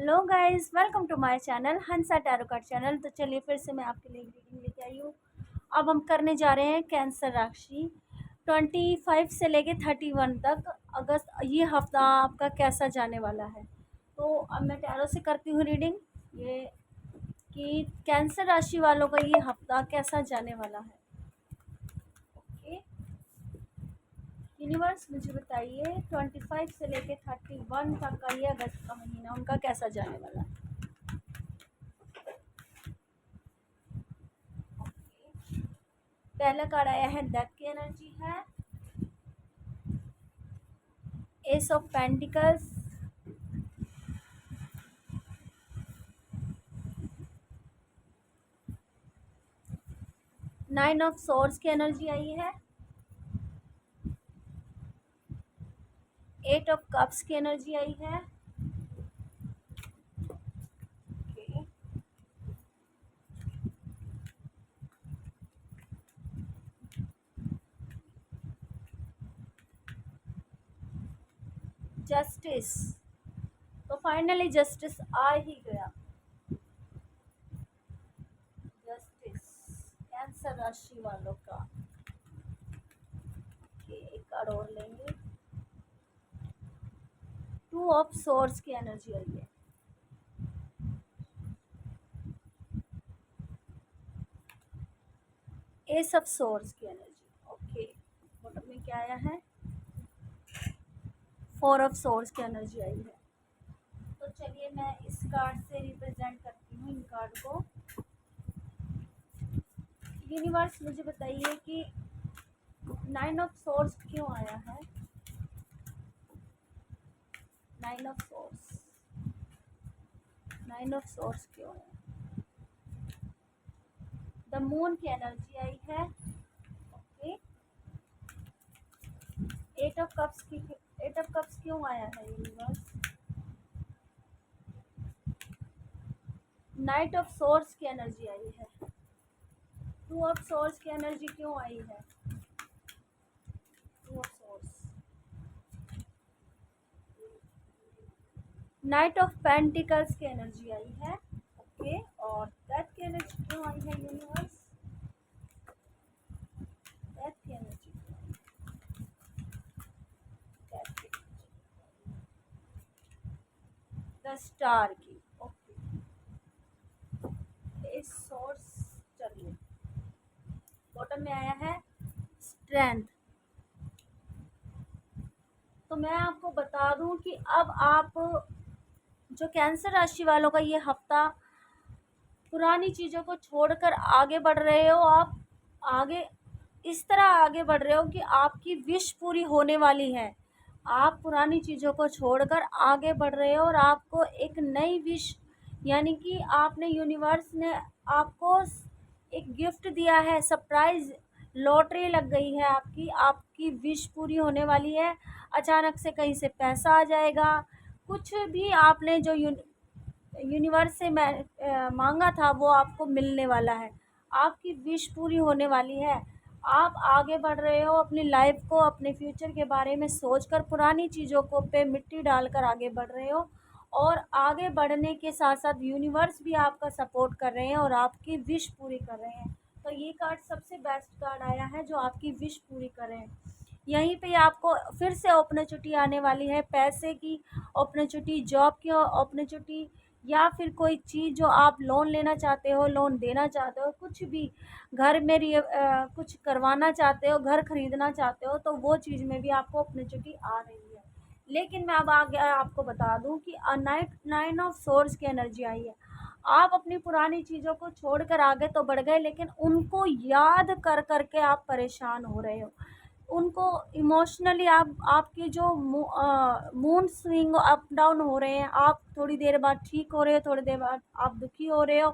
Hello guys, welcome to my channel Hansa tarot card channel. तो चलिए फिर से मैं आपके लिए रीडिंग लेके आई हूँ। अब हम करने जा रहे हैं कैंसर राशि 25 से लेके 31 तक अगस्त। ये हफ्ता आपका कैसा जाने वाला है। तो अब मैं टैरो से करती हूँ रीडिंग ये कि कैंसर राशि वालों का ये हफ्ता कैसा जाने वाला है। ओके, यूनिवर्स मुझे बताइए 25 से लेके 31 तक का ये अगस्त का महीना उनका कैसा जाने वाला है। पहला कार्ड आया है, डेथ की एनर्जी है, S of pentacles, nine of source की एनर्जी आई है, एट ऑफ कप्स की एनर्जी आई है, जस्टिस। तो फाइनली जस्टिस आ ही गया। जस्टिस कैंसर राशि वालों का। एक कार्ड और लेंगे, टू ऑफ सोर्स की एनर्जी आई है, एस ऑफ सोर्स की एनर्जी। ओके, बॉटम में क्या आया है, फोर ऑफ सोर्स की एनर्जी आई है। तो चलिए मैं इस कार्ड से रिप्रेजेंट करती हूँ इन कार्ड को। यूनिवर्स मुझे बताइए कि नाइन ऑफ सोर्स क्यों आया है। Nine of source, nine of source क्यों है। द मून की एनर्जी आई है। ओके, एट ऑफ कप्स की, एट ऑफ कप्स क्यों आया है यूनिवर्स। नाइट ऑफ सोर्स की एनर्जी आई है। टू ऑफ सोर्स की एनर्जी क्यों आई है। Two of source, night of pentacles की एनर्जी आई है। ओके, और डेथ की एनर्जी क्यों आई है यूनिवर्स। डेथ की एनर्जी, डेथ की, द स्टार की। ओके, इस सोर्स, चलिए बॉटम में आया है स्ट्रेंथ। तो मैं आपको बता दूं कि अब आप जो कैंसर राशि वालों का ये हफ्ता पुरानी चीज़ों को छोड़कर आगे बढ़ रहे हो। आप आगे इस तरह आगे बढ़ रहे हो कि आपकी विश पूरी होने वाली है। आप पुरानी चीज़ों को छोड़कर आगे बढ़ रहे हो और आपको एक नई विश, यानी कि आपने, यूनिवर्स ने आपको एक गिफ्ट दिया है, सरप्राइज लॉटरी लग गई है आपकी। आपकी विश पूरी होने वाली है। अचानक से कहीं से पैसा आ जाएगा। कुछ भी आपने जो यूनिवर्स से मांगा था वो आपको मिलने वाला है। आपकी विश पूरी होने वाली है। आप आगे बढ़ रहे हो अपनी लाइफ को, अपने फ्यूचर के बारे में सोचकर पुरानी चीज़ों को पे मिट्टी डालकर आगे बढ़ रहे हो। और आगे बढ़ने के साथ साथ यूनिवर्स भी आपका सपोर्ट कर रहे हैं और आपकी विश पूरी कर रहे हैं। तो ये कार्ड सबसे बेस्ट कार्ड आया है जो आपकी विश पूरी कर रहे हैं। यहीं पे आपको फिर से अपॉर्चुनिटी आने वाली है, पैसे की अपॉर्चुनिटी, जॉब की अपॉर्चुनिटी, या फिर कोई चीज़ जो आप लोन लेना चाहते हो, लोन देना चाहते हो, कुछ भी घर में कुछ करवाना चाहते हो, घर खरीदना चाहते हो, तो वो चीज़ में भी आपको अपॉर्चुनिटी आ रही है। लेकिन मैं अब आगे आपको बता दूं कि नाइन ऑफ सोर्स की एनर्जी आई है। आप अपनी पुरानी चीज़ों को छोड़कर आगे तो बढ़ गए, लेकिन उनको याद कर करके आप परेशान हो रहे हो। उनको इमोशनली आपकी जो मूड स्विंग अप डाउन हो रहे हैं। आप थोड़ी देर बाद ठीक हो रहे हो, थोड़ी देर बाद आप दुखी हो रहे हो,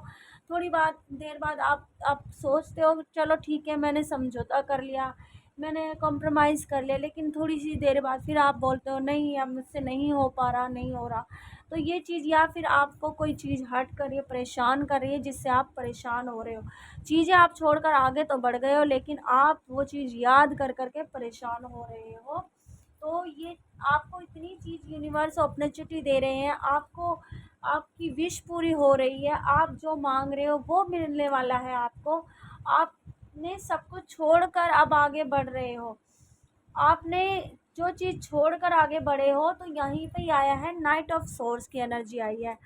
थोड़ी बात देर बाद आप सोचते हो चलो ठीक है, मैंने समझौता कर लिया, मैंने कॉम्प्रोमाइज़ कर लिया, लेकिन थोड़ी सी देर बाद फिर आप बोलते हो नहीं, अब मुझसे नहीं हो पा रहा, नहीं हो रहा। तो ये चीज़, या फिर आपको कोई चीज़ हर्ट कर रही है, परेशान कर रही है, जिससे आप परेशान हो रहे हो। चीज़ें आप छोड़कर आगे तो बढ़ गए हो, लेकिन आप वो चीज़ याद कर कर के परेशान हो रहे हो। तो ये आपको इतनी चीज़ यूनिवर्स अपॉर्चुनिटी दे रहे हैं आपको। आपकी विश पूरी हो रही है, आप जो मांग रहे हो वो मिलने वाला है आपको। आपने सब कुछ छोड़कर अब आगे बढ़ रहे हो। आपने जो चीज़ छोड़कर आगे बढ़े हो तो यहीं पे ही आया है, नाइट ऑफ सोर्स की एनर्जी आई है।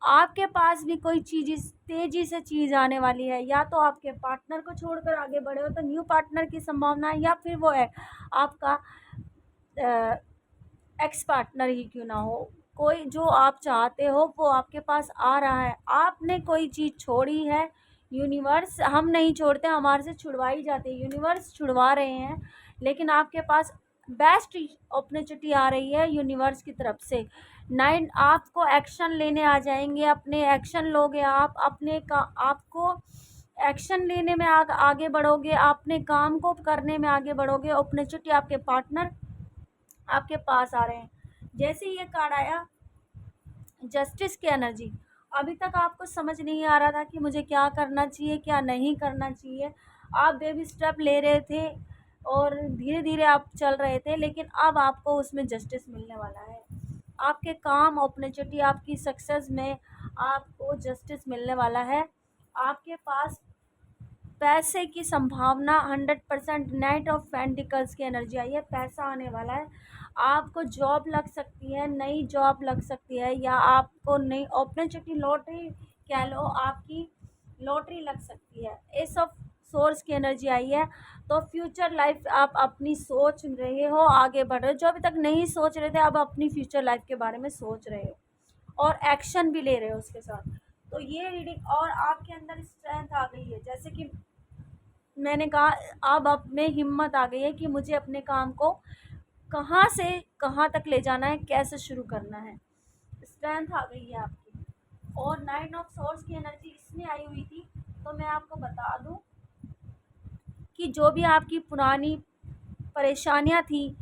आपके पास भी कोई चीज़ इस तेज़ी से चीज़ आने वाली है, या तो आपके पार्टनर को छोड़कर आगे बढ़े हो तो न्यू पार्टनर की संभावना है, या फिर वो है आपका एक्स पार्टनर ही क्यों ना हो, कोई जो आप चाहते हो वो आपके पास आ रहा है। आपने कोई चीज़ छोड़ी है, यूनिवर्स, हम नहीं छोड़ते, हमारे से छुड़वाई जाती है, यूनिवर्स छुड़वा रहे हैं, लेकिन आपके पास बेस्ट अपॉर्चुनिटी आ रही है यूनिवर्स की तरफ से। नाइन आपको एक्शन लेने आ जाएंगे, अपने एक्शन लोगे आप, अपने का आपको एक्शन लेने में आगे बढ़ोगे, अपने काम को करने में आगे बढ़ोगे। अपॉर्चुनिटी आपके पार्टनर आपके पास आ रहे हैं। जैसे ही ये कार्ड आया जस्टिस की एनर्जी, अभी तक आपको समझ नहीं आ रहा था कि मुझे क्या करना चाहिए क्या नहीं करना चाहिए। आप बेबी स्टेप ले रहे थे और धीरे धीरे आप चल रहे थे, लेकिन अब आपको उसमें जस्टिस मिलने वाला है। आपके काम अपॉर्चुनिटी आपकी सक्सेस में आपको जस्टिस मिलने वाला है। आपके पास पैसे की संभावना 100%, नाइट ऑफ पेंटिकल्स की एनर्जी आई है, पैसा आने वाला है। आपको जॉब लग सकती है, नई जॉब लग सकती है, या आपको नई अपॉर्चुनिटी, लॉटरी कह लो, आपकी लॉटरी लग सकती है। एस ऑफ सोर्स की एनर्जी आई है। तो फ्यूचर लाइफ आप अपनी सोच रहे हो, आगे बढ़ रहे हो, जो अभी तक नहीं सोच रहे थे अब अपनी फ्यूचर लाइफ के बारे में सोच रहे हो और एक्शन भी ले रहे हो उसके साथ। तो ये रीडिंग, और आपके अंदर स्ट्रेंथ आ गई है, जैसे कि मैंने कहा, अब में हिम्मत आ गई है कि मुझे अपने काम को कहाँ से कहाँ तक ले जाना है, कैसे शुरू करना है। स्ट्रेंथ आ गई है आपकी। और नाइन ऑफ सोर्स की एनर्जी इसमें आई हुई थी, तो मैं आपको बता दूं कि जो भी आपकी पुरानी परेशानियां थी,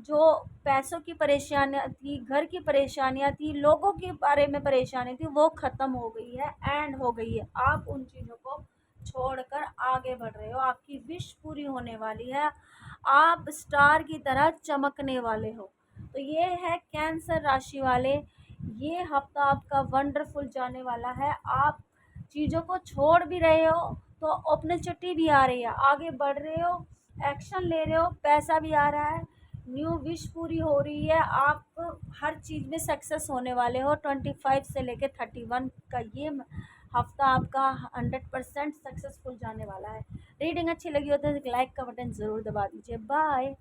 जो पैसों की परेशानियां थी, घर की परेशानियां थी, लोगों के बारे में परेशानी थी, वो ख़त्म हो गई है, एंड हो गई है। आप उन चीज़ों को छोड़कर आगे बढ़ रहे हो, आपकी विश पूरी होने वाली है, आप स्टार की तरह चमकने वाले हो। तो ये है कैंसर राशि वाले, ये हफ्ता आपका वंडरफुल जाने वाला है। आप चीज़ों को छोड़ भी रहे हो तो अपॉर्चुनिटी भी आ रही है, आगे बढ़ रहे हो, एक्शन ले रहे हो, पैसा भी आ रहा है, न्यू विश पूरी हो रही है, आप हर चीज़ में सक्सेस होने वाले हो। 25 से लेकर 31 का ये हफ्ता आपका 100% सक्सेसफुल जाने वाला है। रीडिंग अच्छी लगी हो तो लाइक का बटन ज़रूर दबा दीजिए। बाय।